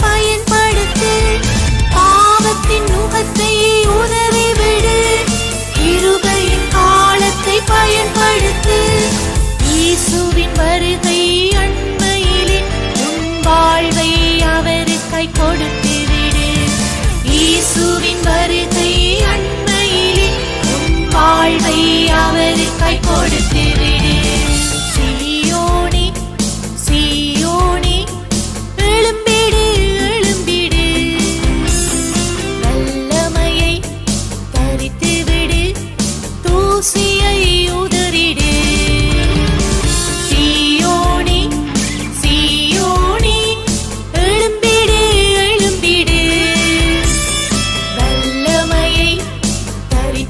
பயன்படுத்து, பாவத்தின் நுகத்தை உதறிவிடு. கிருபையின் காலத்தை பயன்படுத்து, இயேசுவின் வருகை அண்மையிலே உன் வாழ்வை அவருக்காய் கொடுத்து விடு. இயேசுவின் வருகை அண்மையிலே உன் வாழ்வை அவருக்காய் கொடுத்து விடு. சீயோனே, சீயோனே, எழும்பிடு, எழும்பிடு. வல்லமையை தரித்து விடு, தூசியை உதறிடு.